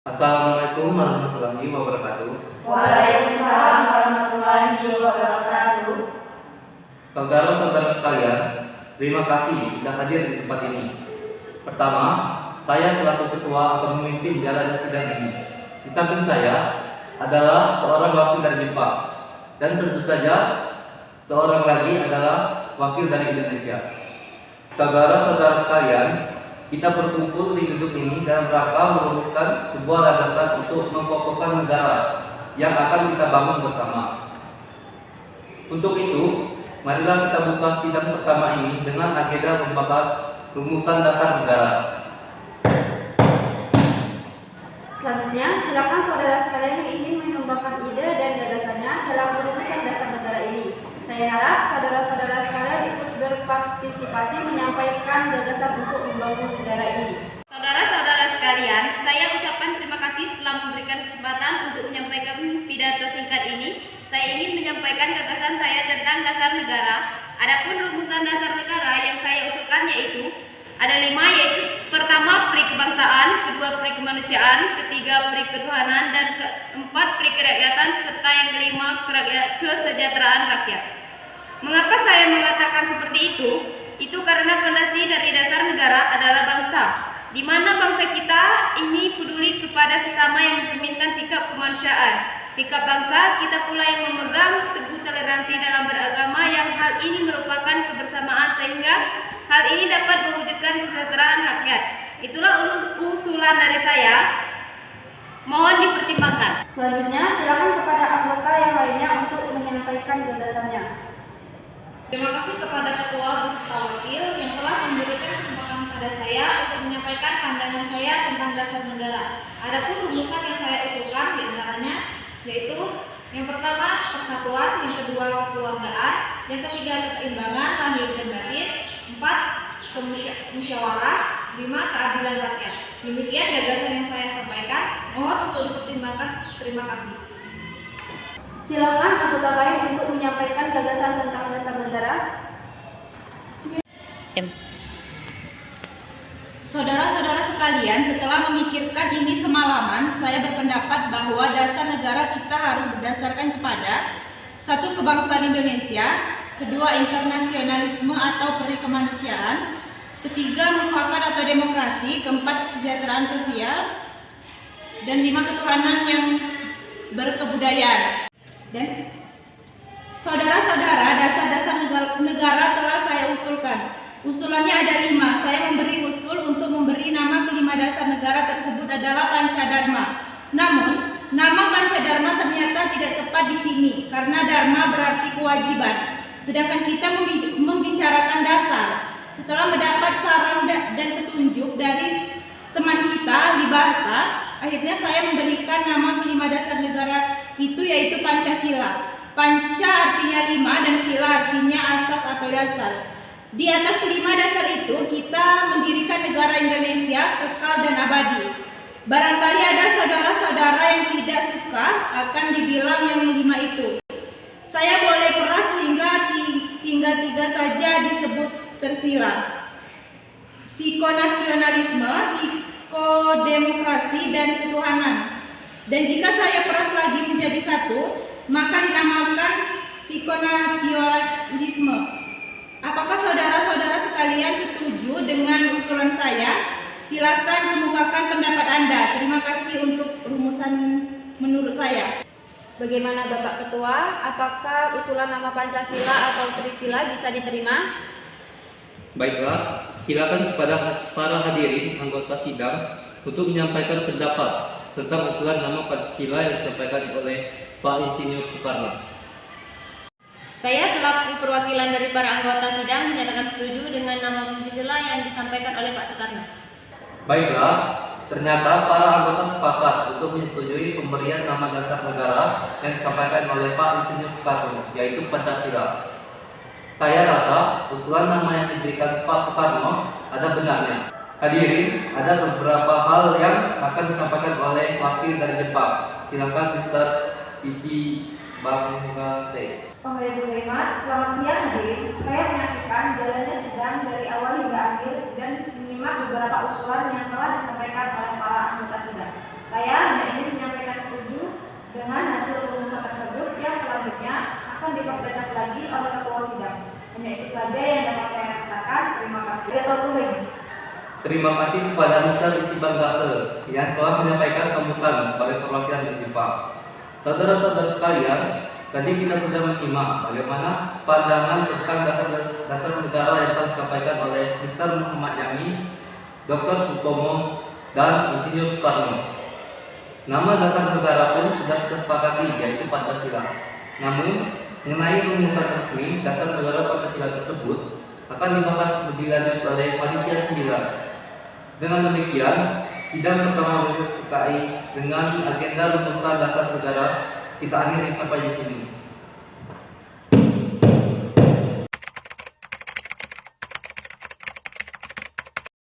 Assalamualaikum warahmatullahi wabarakatuh. Waalaikumsalam warahmatullahi wabarakatuh. Saudara-saudara sekalian, terima kasih sudah hadir di tempat ini. Pertama, saya selaku ketua akan memimpin jalannya sidang ini. Di samping saya adalah seorang wakil dari Jepang, dan tentu saja seorang lagi adalah wakil dari Indonesia. Saudara-saudara sekalian, kita berkumpul di gedung ini dalam rangka merumuskan sebuah landasan untuk mengokohkan negara yang akan kita bangun bersama. Untuk itu, marilah kita buka sidang pertama ini dengan agenda membahas rumusan dasar negara. Selanjutnya, silakan saudara sekalian yang ingin menyumbangkan ide dan gagasannya dalam rumusan dasar negara ini. Saya harap saudara-saudara sekalian ikut berpartisipasi menyampaikan gagasan untuk membangun negara ini. Saudara-saudara sekalian, saya ucapkan terima kasih telah memberikan kesempatan untuk menyampaikan pidato singkat ini. Saya ingin menyampaikan gagasan saya tentang dasar negara. Adapun rumusan dasar negara yang saya usulkan yaitu ada 5, yaitu pertama pri kebangsaan, kedua pri kemanusiaan, ketiga pri ketuhanan, dan keempat pri kerakyatan, serta yang kelima kesejahteraan rakyat. Mengapa saya mengatakan seperti itu? Itu karena fondasi dari dasar negara adalah bangsa, di mana bangsa kita ini peduli kepada sesama yang mencerminkan sikap kemanusiaan. Sikap bangsa kita pula yang memegang teguh toleransi dalam beragama, yang hal ini merupakan kebersamaan sehingga hal ini dapat mewujudkan kesejahteraan rakyat. Itulah usulan dari saya. Mohon dipertimbangkan. Selanjutnya, silakan kepada anggota yang lainnya untuk menyampaikan gagasannya. Terima kasih kepada Ketua beserta Wakil yang telah memberikan kesempatan pada saya untuk menyampaikan pandangan saya tentang dasar negara. Adapun rumusan yang saya usulkan diantaranya yaitu yang pertama persatuan, yang kedua kekeluargaan, yang ketiga keseimbangan lahir dan batin, 4 musyawarah, 5 keadilan rakyat. Demikian gagasan yang saya sampaikan. Mohon untuk dipertimbangkan. Terima kasih. Silakan anggota lain untuk menyampaikan gagasan tentang dasar negara. Saudara-saudara sekalian, setelah memikirkan ini semalaman, saya berpendapat bahwa dasar negara kita harus berdasarkan kepada 1. Kebangsaan Indonesia, 2. Internasionalisme atau peri kemanusiaan, 3. Mufakat atau demokrasi, 4. Kesejahteraan sosial, dan 5. Ketuhanan yang berkebudayaan. Dan saudara-saudara, dasar-dasar negara telah saya usulkan. Usulannya ada 5. Saya memberi usul untuk memberi nama kelima dasar negara tersebut adalah Pancadharma. Namun, nama Pancadharma ternyata tidak tepat di sini karena dharma berarti kewajiban. Sedangkan kita membicarakan dasar. Setelah mendapat saran dan petunjuk dari teman kita ahli bahasa, akhirnya saya memberikan nama kelima dasar negara itu yaitu Pancasila. Panca artinya 5 dan sila artinya asas atau dasar. Di atas kelima dasar itu kita mendirikan negara Indonesia kekal dan abadi. Barangkali ada saudara-saudara yang tidak suka akan dibilang yang 5 itu. Saya boleh peras hingga tinggal 3 saja disebut tersila. Psikonasionalisme, psikodemokrasi, dan ketuhanan. Dan jika saya peras lagi menjadi 1, maka dinamakan psikonationalisme. Apakah saudara-saudara sekalian setuju dengan usulan saya? Silakan kemukakan pendapat Anda. Terima kasih untuk rumusan menurut saya. Bagaimana Bapak Ketua? Apakah usulan nama Pancasila atau Trisila bisa diterima? Baiklah, silakan kepada para hadirin anggota sidang untuk menyampaikan pendapat tentang usulan nama Pancasila yang disampaikan oleh Pak Insinyur Soekarno. Saya selaku perwakilan dari para anggota sidang menyatakan setuju dengan nama Pancasila yang disampaikan oleh Pak Soekarno. Baiklah, ternyata para anggota sepakat untuk menyetujui pemberian nama dasar negara yang disampaikan oleh Pak Insinyur Soekarno, yaitu Pancasila. Saya rasa usulan nama yang diberikan Pak Soekarno ada benarnya. Hadirin, ada beberapa hal yang akan disampaikan oleh wakil dari Jepang. Silakan Mr. Ichi Bangase. Selamat siang hadirin. Saya menyaksikan jalannya sidang dari awal hingga akhir dan menyimak beberapa usulan yang telah disampaikan oleh para anggota sidang. Saya hanya ingin menyampaikan setuju dengan hasil rumusan tersebut yang selanjutnya akan dipertegas lagi oleh ketua sidang. Hanya itu saja yang dapat saya katakan. Terima kasih. Terima kasih kepada Mr. Iqbal Gasel yang telah menyampaikan sambutan sebagai perwakilan IPA. Saudara-saudara sekalian, tadi kita sudah menyimak bagaimana pandangan tentang dasar negara yang telah disampaikan oleh Mr. Muhammad Yamin, Dr. Sutomo, dan Insinyur Soekarno. Nama dasar negara pun sudah kita sepakati, yaitu Pancasila. Namun, mengenai rumusan resmi dasar negara Pancasila tersebut akan dibahas lebih lanjut oleh Panitia 9. Dengan demikian, sidang pertama BPPKI dengan agenda rumusan dasar negara kita akhiri sampai di sini.